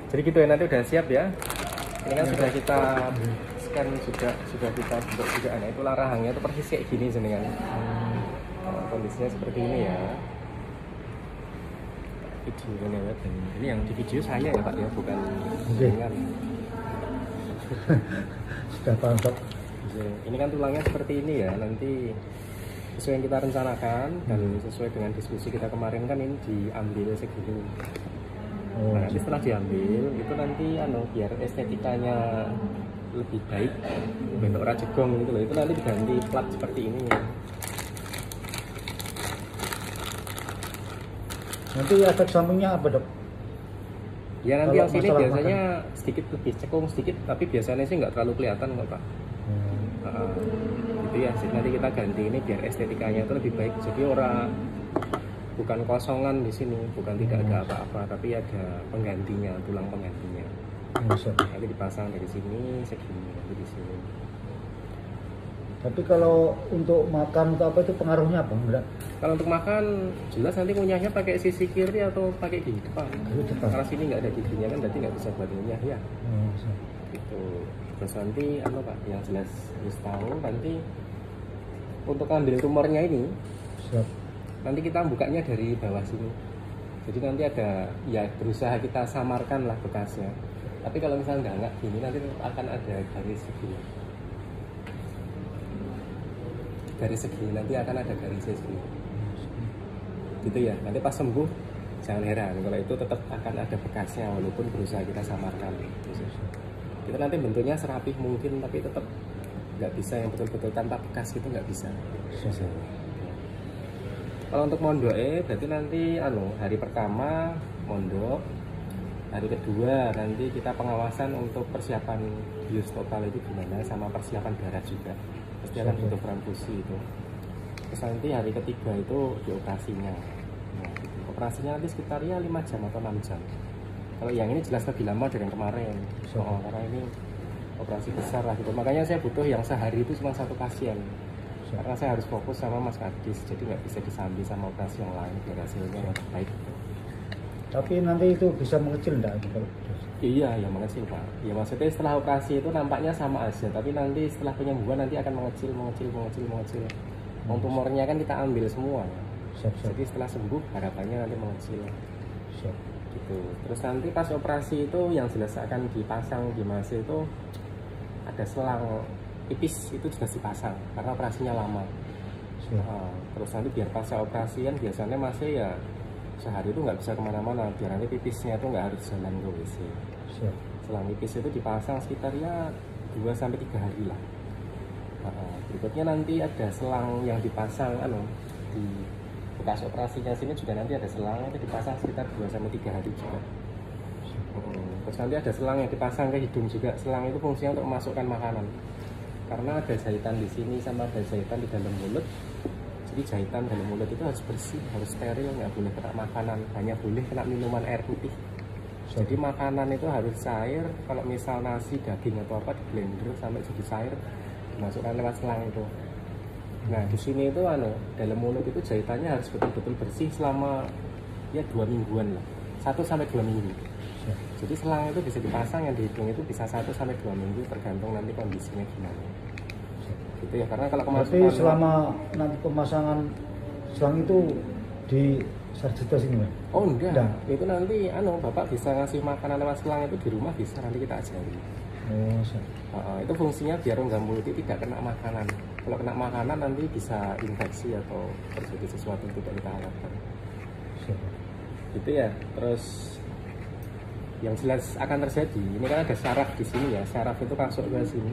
Jadi gitu ya, nanti udah siap ya. Ini kan sudah kita scan, sudah kita bentuk juga. Nah, itu rahangnya itu persis kayak gini jenengan. Kondisinya seperti ini ya. Video ini ya, ini yang di video saya ya Pak ya, bukan jenengan. Sudah paham Pak. Ini kan tulangnya seperti ini ya, nanti sesuai yang kita rencanakan dan sesuai dengan diskusi kita kemarin kan ini diambil segini. Nah, nanti setelah diambil itu nanti biar estetikanya lebih baik, bentuk rajegong gitu loh, itu nanti diganti plat seperti ini. Nanti efek sampingnya apa Dok? Ya nanti yang sini biasanya makan sedikit lebih cekung sedikit, tapi biasanya sih nggak terlalu kelihatan kok Pak. Gitu ya, jadi nanti kita ganti ini biar estetikanya itu lebih baik. Jadi bukan kosongan di sini, bukan tidak ada apa-apa, tapi ada penggantinya, tulang penggantinya. Nanti dipasang dari sini segini, nanti di sini. Tapi kalau untuk makan atau apa itu pengaruhnya apa? Enggak. Kalau untuk makan jelas nanti ngunyahnya pakai sisi kiri atau pakai gigi depan. Karena sini nggak ada giginya kan, berarti nggak bisa buat ngunyah ya. Gitu. Terus nanti Pak yang jelas harus tahu nanti untuk ambil tumornya ini. Siap. Nanti kita bukanya dari bawah sini. Jadi nanti ada ya berusaha kita samarkan lah bekasnya. Tapi kalau misalnya nggak gini nanti akan ada garis segini. Garis segini nanti akan ada garisnya segini. Gitu ya. Nanti pas sembuh jangan heran kalau itu tetap akan ada bekasnya walaupun berusaha kita samarkan. Itu nanti bentuknya serapih mungkin tapi tetap nggak bisa yang betul-betul tanpa bekas itu nggak bisa. Kalau untuk mondok berarti nanti hari pertama mondok, hari kedua nanti kita pengawasan untuk persiapan bius total itu gimana, sama persiapan darah juga pasti akan butuh transfusi itu. Terus nanti hari ketiga itu di operasinya. Nah, gitu. Operasinya nanti sekitar ya 5 jam atau 6 jam. Kalau yang ini jelas lebih lama dari yang kemarin. Karena ini operasi besar lah gitu. Makanya saya butuh yang sehari itu cuma 1 pasien. Karena saya harus fokus sama Mas Kadis, jadi nggak bisa disambi sama operasi yang lain biar hasilnya yang terbaik. Tapi nanti itu bisa mengecil enggak? Iya, ya mengecil Pak. Ya maksudnya setelah operasi itu nampaknya sama aja, tapi nanti setelah penyembuhan nanti akan mengecil. Tumornya kan kita ambil semua. Jadi setelah sembuh harapannya nanti mengecil. Gitu. Terus nanti pas operasi itu yang jelas akan dipasang di Mas itu ada selang pipis itu juga dipasang karena operasinya lama. Terus nanti biar pasca operasi kan biasanya masih ya sehari itu nggak bisa kemana-mana, biar nanti pipisnya itu nggak harus jalan ke WC. Selang pipis itu dipasang sekitar ya 2-3 hari lah. Berikutnya nanti ada selang yang dipasang di bekas operasinya sini juga nanti ada selang itu dipasang sekitar 2-3 hari juga. Terus nanti ada selang yang dipasang ke hidung juga. Selang itu fungsinya untuk memasukkan makanan. Karena ada jahitan di sini sama ada jahitan di dalam mulut. Jadi jahitan dalam mulut itu harus bersih, harus steril, nggak boleh kena makanan, hanya boleh kena minuman air putih. Jadi makanan itu harus cair. Kalau misal nasi, daging atau apa di blender sampai jadi cair, dimasukkan lewat selang itu. Nah di sini itu dalam mulut itu jahitannya harus betul-betul bersih selama ya 2 mingguan lah, 1-2 minggu. Jadi selang itu bisa dipasang yang di hidung itu bisa 1-2 minggu tergantung nanti kondisinya gimana. Gitu ya, karena kalau kemasukan. Berarti selama nanti pemasangan selang itu di sarjeta sini ya? Oh enggak. Itu nanti Bapak bisa ngasih makanan lewat selang itu di rumah bisa nanti kita ajari. Itu fungsinya biar rongga mulut itu tidak kena makanan. Kalau kena makanan nanti bisa infeksi atau terjadi sesuatu yang tidak kita harapkan. Gitu ya. Terus yang jelas akan terjadi ini kan ada syaraf di sini ya, syaraf itu masuk ke sini,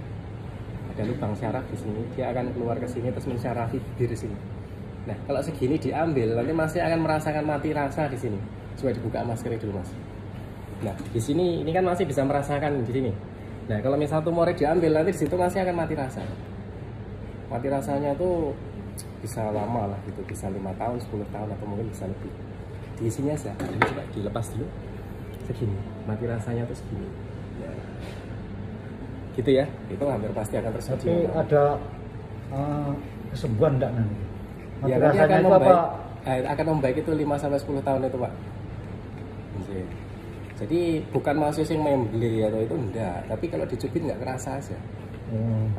ada lubang syaraf di sini, dia akan keluar ke sini terus mensyarafi bibir sini. Nah kalau segini diambil nanti masih akan merasakan mati rasa di sini. Coba dibuka maskernya dulu Mas. Nah di sini ini kan masih bisa merasakan di sini. Nah kalau misal tumornya diambil nanti di situ masih akan mati rasa. Mati rasanya tuh bisa lama lah gitu, bisa 5 tahun, 10 tahun atau mungkin bisa lebih. Di sini aja, ini coba dilepas dulu. Segini, mati rasanya tuh segini ya. Gitu ya, itu hampir pasti akan terjadi. Tapi ada kesembuhan enggak nanti? Mati Ya nanti akan itu membaik, apa? akan membaik itu 5-10 tahun itu Pak. Jadi bukan maksudnya yang memble atau itu enggak, tapi kalau dicubit nggak kerasa aja.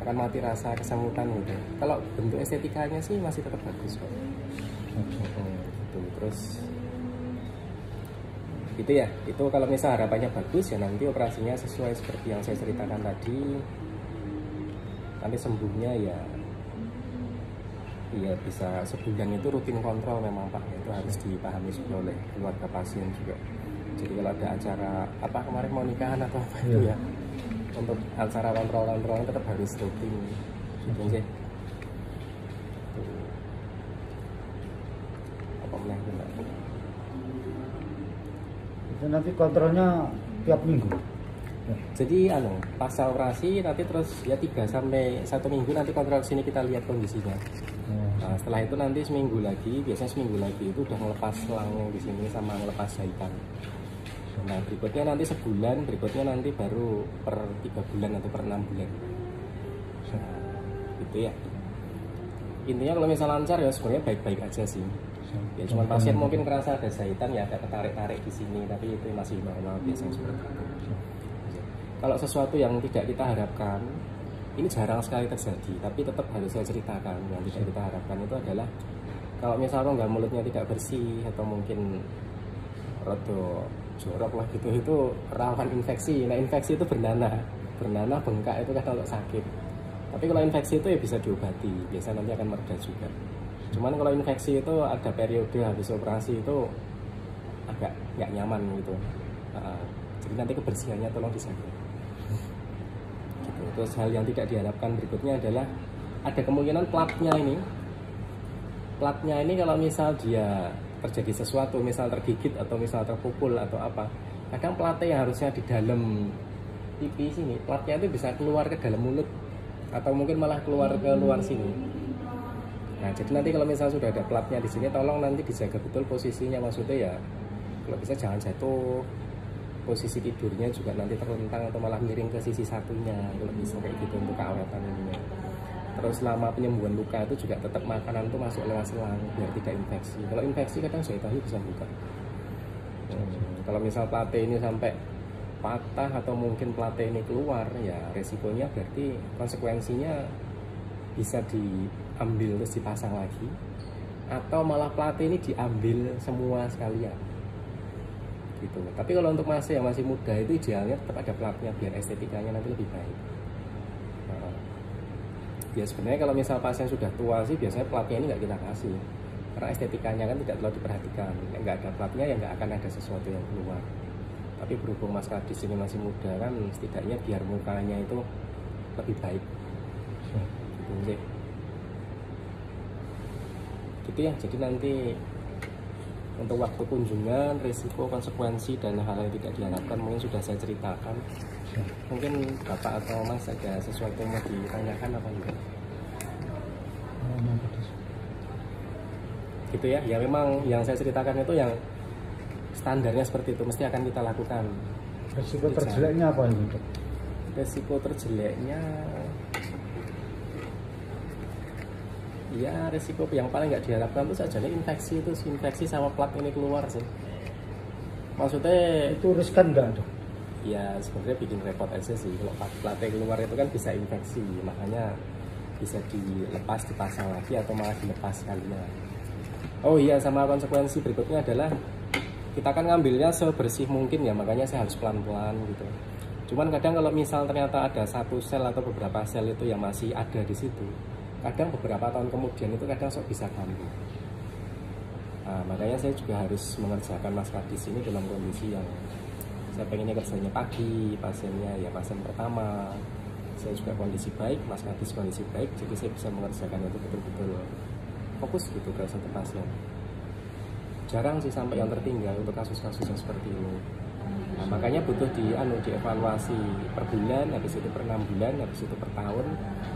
Akan mati rasa kesemutan gitu. Kalau bentuk estetikanya sih masih tetap bagus kok. Gitu. Terus itu ya, itu kalau misal harapannya bagus ya nanti operasinya sesuai seperti yang saya ceritakan tadi. Nanti sembuhnya ya bisa sebulan itu rutin kontrol memang Pak, itu harus dipahami juga oleh keluarga pasien juga. Jadi kalau ada acara apa kemarin mau nikahan atau apa itu ya, untuk acara kontrol tetap harus rutin gitu sih. Apa lagi Mbak? Itu nanti kontrolnya tiap minggu. Jadi pasca operasi nanti terus ya 3 sampai 1 minggu nanti kontrol sini kita lihat kondisinya. Nah, setelah itu nanti seminggu lagi, biasanya seminggu lagi itu udah ngelepas selang yang di sini sama ngelepas jahitan. Nah berikutnya nanti sebulan, berikutnya nanti baru per 3 bulan atau per 6 bulan. Nah, gitu ya. Intinya kalau misal lancar ya sebenarnya baik-baik aja sih. Ya cuma pasien mungkin kerasa ada jahitan ya agak ketarik-tarik di sini, tapi itu masih normal biasanya seperti itu. Kalau sesuatu yang tidak kita harapkan, ini jarang sekali terjadi, tapi tetap harus saya ceritakan. Yang tidak kita harapkan itu adalah kalau misalnya nggak mulutnya tidak bersih atau mungkin rodo jorok lah gitu, itu rawan infeksi. Nah infeksi itu bernanah bengkak itu kan kalau sakit. Tapi kalau infeksi itu ya bisa diobati, biasanya nanti akan mereda juga. Cuman kalau infeksi itu ada periode habis operasi itu agak nggak nyaman gitu. Jadi nanti kebersihannya tolong dijaga. Gitu. Terus hal yang tidak diharapkan berikutnya adalah ada kemungkinan platnya ini kalau misal dia terjadi sesuatu, misal tergigit atau misal terpukul atau apa, kadang platnya yang harusnya di dalam pipi sini, platnya itu bisa keluar ke dalam mulut atau mungkin malah keluar ke luar sini. Nah jadi nanti kalau misal sudah ada platnya di sini, tolong nanti dijaga betul posisinya, maksudnya ya kalau bisa jangan jatuh, posisi tidurnya juga nanti terlentang atau malah miring ke sisi satunya, kalau bisa kayak gitu untuk keawetan ini. Terus selama penyembuhan luka itu juga tetap makanan itu masuk lewat selang biar tidak infeksi. Kalau infeksi kadang jahit tahi bisa buka. Kalau misal plate ini sampai patah atau mungkin plate ini keluar, ya resikonya berarti konsekuensinya bisa diambil terus dipasang lagi, atau malah plate ini diambil semua sekalian. Gitu. Tapi kalau untuk yang masih muda itu idealnya tetap ada platnya biar estetikanya nanti lebih baik. Ya sebenarnya kalau misal pasien sudah tua sih biasanya platnya ini nggak kita kasih karena estetikanya kan tidak terlalu diperhatikan. Nggak ada platnya ya nggak akan ada sesuatu yang keluar. Tapi berhubung Mas Kadis ini masih muda kan, setidaknya biar mukanya itu lebih baik. Gitu ya. Jadi nanti untuk waktu kunjungan, risiko, konsekuensi dan hal yang tidak diharapkan mungkin sudah saya ceritakan. Mungkin Bapak atau Mas ada sesuatu yang mau ditanyakan apa enggak? Gitu ya. Ya memang yang saya ceritakan itu yang standarnya seperti itu, mesti akan kita lakukan. Risiko terjeleknya apa ini? Risiko terjeleknya ya risiko yang paling nggak diharapkan itu saja nih infeksi sama plat ini keluar sih. Maksudnya itu riskan nggak dok? Ya sebenarnya bikin repot aja sih kalau platnya keluar itu kan bisa infeksi, makanya bisa dilepas dipasang lagi atau malah dilepas sekalian. Oh iya, sama konsekuensi berikutnya adalah kita kan ngambilnya sebersih mungkin ya, makanya saya harus pelan-pelan gitu. Cuman kadang kalau misal ternyata ada satu sel atau beberapa sel itu yang masih ada di situ, kadang beberapa tahun kemudian itu kadang sok bisa kambuh. Nah, makanya saya juga harus mengerjakan Mas Kadis ini dalam kondisi yang saya pengennya kerjanya pagi, pasiennya ya pasien pertama, saya juga kondisi baik, Mas Kadis kondisi baik, jadi saya bisa mengerjakan itu betul-betul fokus gitu ke satu pasien. Jarang sih sampai yang tertinggal untuk kasus-kasus yang seperti ini. Nah, makanya butuh dievaluasi per bulan, habis itu per 6 bulan, habis itu per tahun,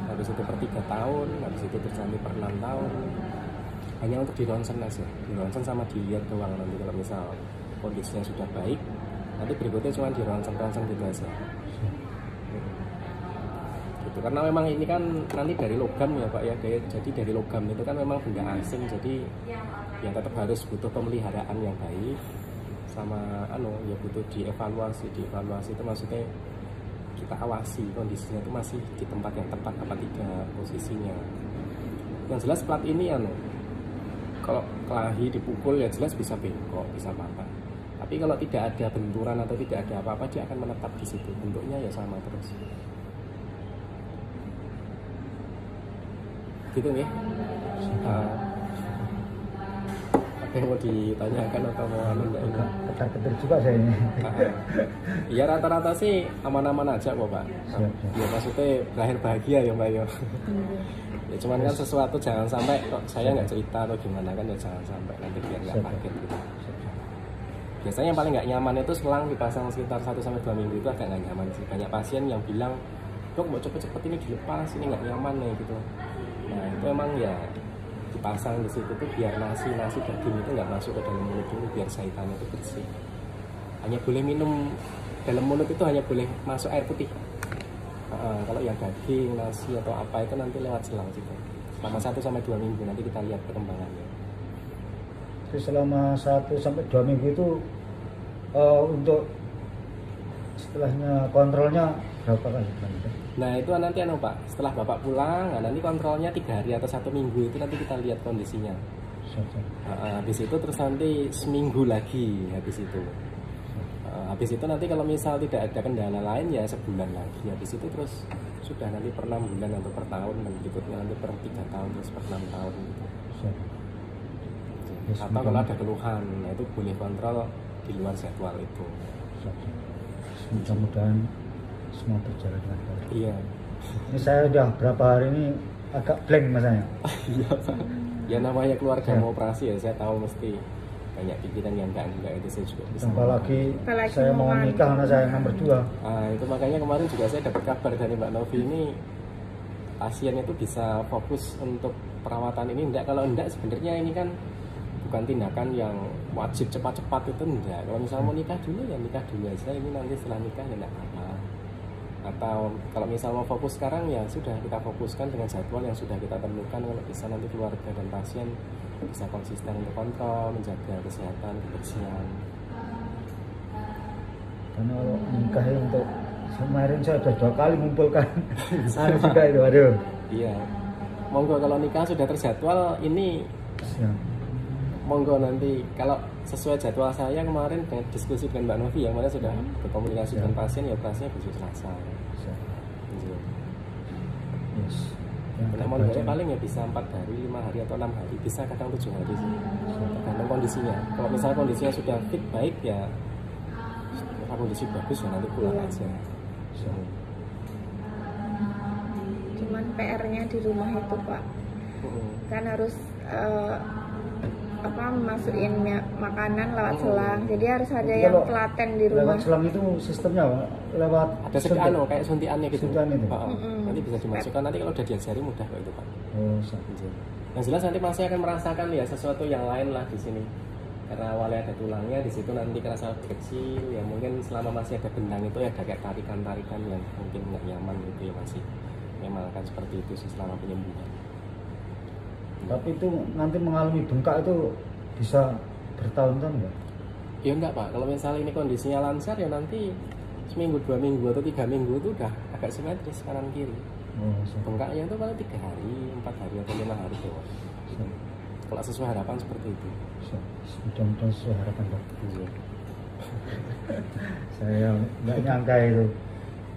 habis itu per 3 tahun, habis itu terjadi per 6 tahun. Hanya untuk di ronsen aja, di ronsen sama dilihat doang. Nanti kalau misal kondisinya sudah baik, nanti berikutnya cuma di ronsen gitu aja. Gitu. Karena memang ini kan nanti dari logam ya Pak ya, jadi dari logam itu kan memang benda asing, jadi yang tetap harus butuh pemeliharaan yang baik sama ya butuh dievaluasi itu maksudnya kita awasi kondisinya itu masih di tempat yang tepat apa tidak posisinya. Yang jelas plat ini kalau kelahi dipukul ya jelas bisa bengkok, bisa patah. Tapi kalau tidak ada benturan atau tidak ada apa-apa, dia akan menetap di situ. Bentuknya ya sama terus. Gitu nih. Apa yang mau ditanyakan atau mau enggak ini? Ketar-ketir juga saya ini. Iya rata-rata sih aman-aman aja kok Pak. Ya maksudnya berakhir bahagia ya Mbak ya. Ya cuman kan sesuatu jangan sampai kok saya nggak cerita atau gimana kan ya jangan sampai nanti biar nggak kaget gitu. Biasanya yang paling nggak nyaman itu selang dipasang sekitar 1-2 minggu itu agak nggak nyaman sih. Banyak pasien yang bilang, dok mau cepet-cepet ini dilepas, ini nggak nyaman nih gitu. Nah itu emang ya dipasang di situ tuh biar nasi daging itu nggak masuk ke dalam mulut dulu, biar jahitannya itu bersih. Hanya boleh minum dalam mulut itu hanya boleh masuk air putih. Kalau yang daging, nasi atau apa itu nanti lewat selang situ. Selama 1-2 minggu nanti kita lihat perkembangannya. Jadi selama 1-2 minggu itu untuk setelahnya kontrolnya berapa kali? Nah itu nanti Pak, setelah Bapak pulang, nanti kontrolnya 3 hari atau 1 minggu itu nanti kita lihat kondisinya. Habis itu terus nanti seminggu lagi habis itu. Habis itu nanti kalau misal tidak ada kendala lain ya sebulan lagi. Habis itu terus sudah nanti per 6 bulan atau per tahun, dan berikutnya nanti per 3 tahun terus per 6 tahun gitu. Atau kalau ada keluhan, nah itu boleh kontrol di luar jadwal itu. Mudah-mudahan semua berjalan dengan baik. Iya. Ini saya udah berapa hari ini agak blank masanya. Iya Pak. Ya namanya keluarga mau operasi ya, saya tahu mesti banyak pikiran yang enggak itu saya juga bisa. Apalagi saya mau nikah, anak saya yang nomor 2. Itu makanya kemarin juga saya dapat kabar dari Mbak Novi ini pasien itu bisa fokus untuk perawatan ini enggak. Kalau enggak sebenarnya ini kan bukan tindakan yang wajib cepat-cepat itu enggak. Kalau misalnya mau nikah dulu ya nikah dulu aja, ini nanti setelah nikah ya enggak apa-apa. Atau kalau misal mau fokus sekarang ya sudah kita fokuskan dengan jadwal yang sudah kita tentukan. Kalau bisa nanti keluarga dan pasien bisa konsisten untuk kontrol, menjaga kesehatan, kebersihan. Karena kalau nikah untuk kemarin saya sudah 2 kali mengumpulkan juga itu, aduh. Iya, monggo kalau nikah sudah terjadwal ini monggo nanti kalau sesuai jadwal saya kemarin dengan diskusi dengan Mbak Novi yang mana sudah berkomunikasi dengan pasien ya operasinya besok Selasa. Yes. Monggo paling ya bisa 4 hari, 5 hari atau 6 hari, bisa kadang 7 hari sih. Tergantung kondisinya. Kalau misalnya kondisinya sudah fit baik ya, kalau kondisi bagus ya nanti pulang aja. Cuman PR-nya di rumah itu Pak, kan harus masukin makanan lewat selang, jadi harus ada yang telaten di rumah. Lewat selang itu sistemnya Pak? Lewat ada kayak suntiannya gitu. Nanti bisa dimasukkan, nanti kalau udah diajari mudah kok itu Pak. Yang jelas nanti masih akan merasakan ya sesuatu yang lain lah di sini, karena awalnya ada tulangnya di situ, nanti kerasa kecil ya, mungkin selama masih ada benang itu ya ada kayak tarikan-tarikan yang mungkin nggak nyaman gitu ya, masih memang akan seperti itu sih selama penyembuhan. Tapi itu nanti mengalami bengkak itu bisa bertahun-tahun nggak? Ya enggak Pak, kalau misalnya ini kondisinya lancar ya nanti seminggu, 2 minggu atau 3 minggu itu udah agak simetris kanan kiri. Bengkaknya itu paling 3 hari, 4 hari atau 5 hari doang. Kalau sesuai harapan seperti itu. Mudah-mudahan sesuai harapan Pak. Saya nggak nyangka itu.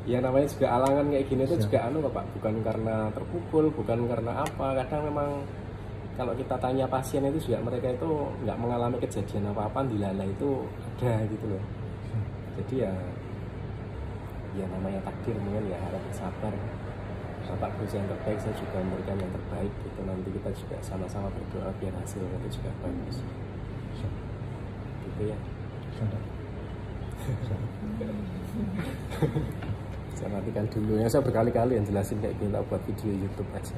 Ya namanya juga alangan kayak gini tuh juga Pak, bukan karena terpukul, bukan karena apa. Kadang memang kalau kita tanya pasien itu juga mereka itu nggak mengalami kejadian apa-apa, dilala itu ada gitu loh. Jadi ya namanya takdir, mungkin ya harap sabar. Bapak berusaha yang terbaik, saya juga memberikan yang terbaik gitu. Nanti kita juga sama-sama berdoa biar hasilnya itu juga bagus. Gitu ya. Saya matikan dulu ya, saya berkali-kali yang jelasin kayak gini buat video YouTube aja.